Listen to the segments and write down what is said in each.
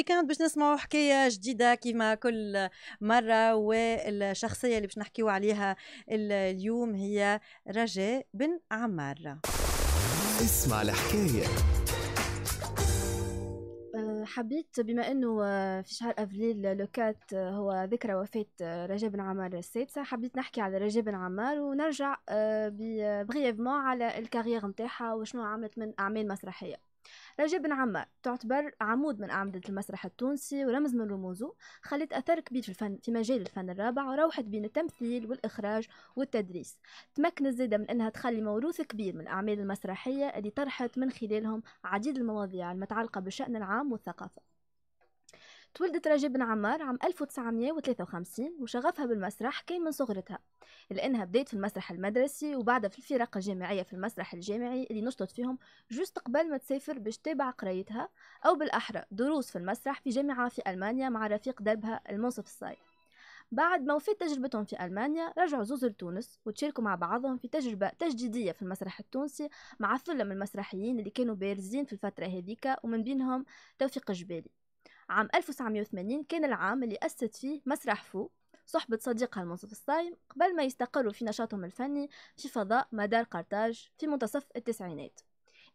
الويكاند باش نسمعوا حكايه جديده كما كل مره، والشخصيه اللي باش نحكيو عليها اليوم هي رجاء بن عمار. اسمع الحكايه. حبيت بما انه في شهر افريل لوكات هو ذكرى وفاة رجاء بن عمار السادسة، حبيت نحكي على رجاء بن عمار ونرجع بغيفمون على الكارير نتاعها وشنو عملت من اعمال مسرحية. رجاء بن عمار تعتبر عمود من أعمدة المسرح التونسي ورمز من رموزه، خلت أثر كبير في مجال الفن الرابع، وروحت بين التمثيل والإخراج والتدريس. تمكنت زيادة من أنها تخلي موروث كبير من الأعمال المسرحية اللي طرحت من خلالهم عديد المواضيع المتعلقة بالشأن العام والثقافة. تولدت رجاء بن عمار عام 1953 وشغفها بالمسرح كان من صغرتها، لأنها بدأت في المسرح المدرسي وبعدها في الفرق الجامعية في المسرح الجامعي اللي نشطت فيهم جوست قبل ما تسافر باش تتابع قرايتها أو بالأحرى دروس في المسرح في جامعة في ألمانيا مع رفيق دربها المنصف الصاي. بعد ما وفات تجربتهم في ألمانيا رجعوا زوز لتونس وتشاركوا مع بعضهم في تجربة تجديدية في المسرح التونسي مع ثلة من المسرحيين اللي كانوا بارزين في الفترة هذيك، ومن بينهم توفيق الجبالي. عام 1980 كان العام اللي أسست فيه مسرح فو صحبة صديقها المنصف الصايم قبل ما يستقروا في نشاطهم الفني في فضاء مدار قرطاج في منتصف التسعينات،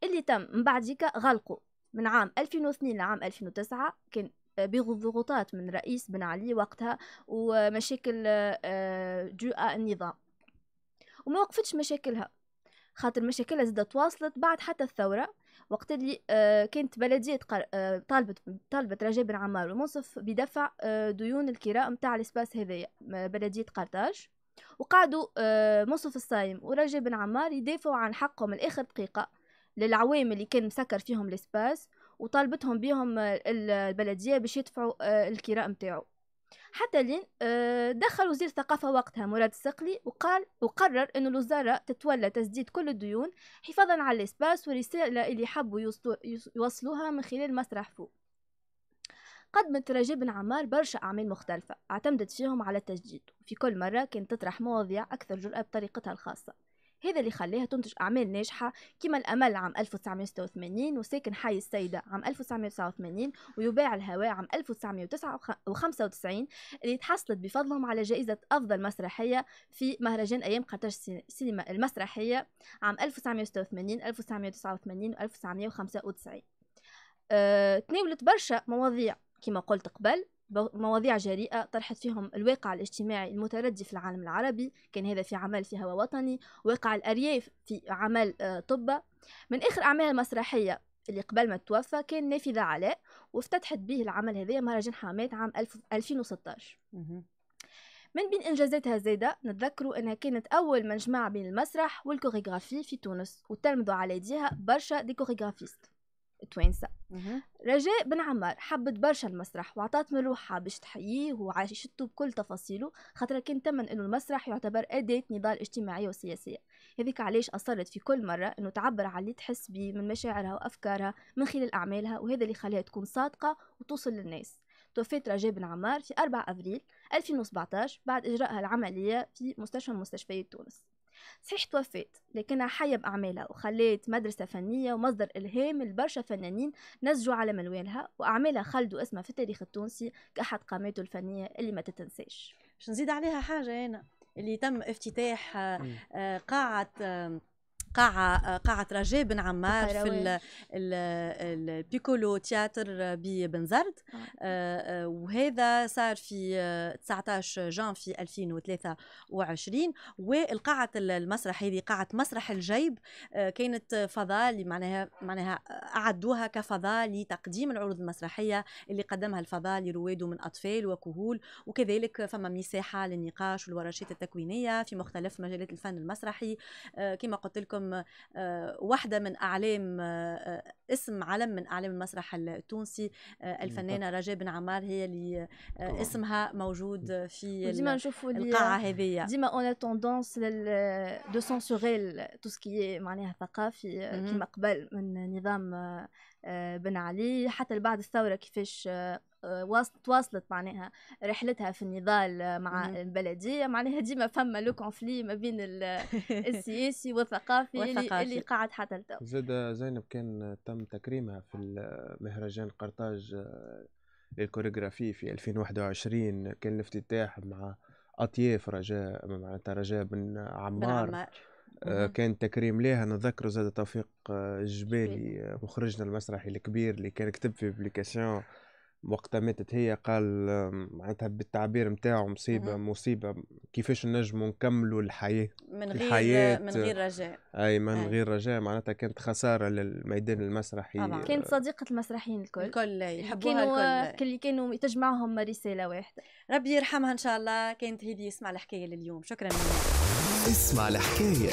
اللي تم من بعديك غلقه من عام 2002 لعام 2009. كان بضغوطات من رئيس بن علي وقتها ومشاكل جوء النظام، وما وقفتش مشاكلها خاطر مشاكلها زادت تواصلت بعد حتى الثورة، وقت اللي كانت بلدية طالبت رجاء بن عمار والمنصف بدفع ديون الكراء متاع الاسباس هذايا بلدية قرطاج، وقعدوا منصف الصايم ورجاء بن عمار يدافعوا عن حقهم الآخر دقيقة للعوام اللي كان مسكر فيهم الاسباس، وطالبتهم بهم البلدية باش يدفعوا الكراء متاعو. حتى لين دخل وزير الثقافة وقتها مراد السقلي وقرر أن الوزارة تتولى تسديد كل الديون حفاظا على الإسباس والرسالة اللي حبوا يوصلوها من خلال مسرح فو. قدمت رجاء بن عمار برشا أعمال مختلفة اعتمدت فيهم على التجديد، وفي كل مرة كانت تطرح مواضيع أكثر جرأة بطريقتها الخاصة. هذا اللي خليها تنتج أعمال ناجحة كما الأمل عام 1986 وساكن حي السيدة عام 1989 ويباع الهواء عام 1995 اللي تحصلت بفضلهم على جائزة أفضل مسرحية في مهرجان أيام قرطاج السينما المسرحية عام 1986 1989 و 1995. تناولت برشا مواضيع كما قلت قبل، مواضيع جريئة طرحت فيهم الواقع الاجتماعي المتردي في العالم العربي، كان هذا في عمل في هوى وطني، واقع الأرياف في عمل طبة. من آخر أعمالها المسرحية اللي قبل ما توفى كان نافذة علاء، وافتتحت به العمل هذا مهرجان حامات عام 2016. من بين إنجازاتها زيادة نتذكروا أنها كانت أول من جمع بين المسرح والكوريغرافي في تونس، وتلمذوا على يديها برشا دي كوريغرافيست توانسة. رجاء بن عمار حبت برشا المسرح وعطات من روحها باش تحييه وعاشته بكل تفاصيله، خاطر كان تمن انه المسرح يعتبر أداة نضال اجتماعية وسياسية. هذيك علاش أصرت في كل مرة انه تعبر على اللي تحس بيه من مشاعرها وأفكارها من خلال أعمالها، وهذا اللي خليها تكون صادقة وتوصل للناس. توفيت رجاء بن عمار في 4 أفريل 2017 بعد إجراءها العملية في مستشفى من مستشفيات تونس. صحيح توفيت لكنها حية بأعمالها وخليت مدرسة فنية ومصدر إلهام لبرشا فنانين نسجوا على منوالها، وأعمالها خلدوا اسمها في التاريخ التونسي كأحد قاماته الفنية اللي ما تتنساش. باش نزيد عليها حاجة هنا اللي تم افتتاح قاعة رجاء بن عمار في البيكولو تياتر ببنزرت، وهذا صار في 19 جانفي 2023. والقاعة المسرح هذه قاعة مسرح الجيب كانت فضاء اللي معناها أعدوها كفضاء لتقديم العروض المسرحية اللي قدمها الفضاء لرواد من أطفال وكهول، وكذلك فما مساحة للنقاش والورشات التكوينية في مختلف مجالات الفن المسرحي. كما قلت لكم واحدة من أعلام اسم علم من أعلام المسرح التونسي الفنانة رجاء بن عمار هي اللي اسمها موجود في القاعة هذه. ديما اون توندونس دو سونسوريل تو سكي معناها ثقافي كما قبل من نظام بن علي حتى بعد الثورة كيفاش تواصلت معناها رحلتها في النضال مع البلدية، معناها ديما فما لو كونفلي ما بين السياسي والثقافي اللي قاعد حتى التو. زاد زينب كان تم تكريمها في مهرجان قرطاج للكوريغرافي في 2021 كان الافتتاح مع أطياف رجاء، معناتها رجاء بن عمار. كان تكريم ليها. نذكر زاد توفيق الجبالي مخرجنا المسرحي الكبير اللي كان كتب في بليكاسيون وقتها ماتت هي، قال معناتها بالتعبير متاعه مصيبة كيفاش نجموا نكملوا الحياة من غير رجاء. أي من غير رجاء، معناتها كانت خسارة للميدان المسرحي. كانت صديقة المسرحيين الكل يحبوها، اللي كانوا تجمعهم رسالة واحدة. ربي يرحمها إن شاء الله. كانت هذه اسمع الحكاية لليوم. شكرا. اسمع الحكاية.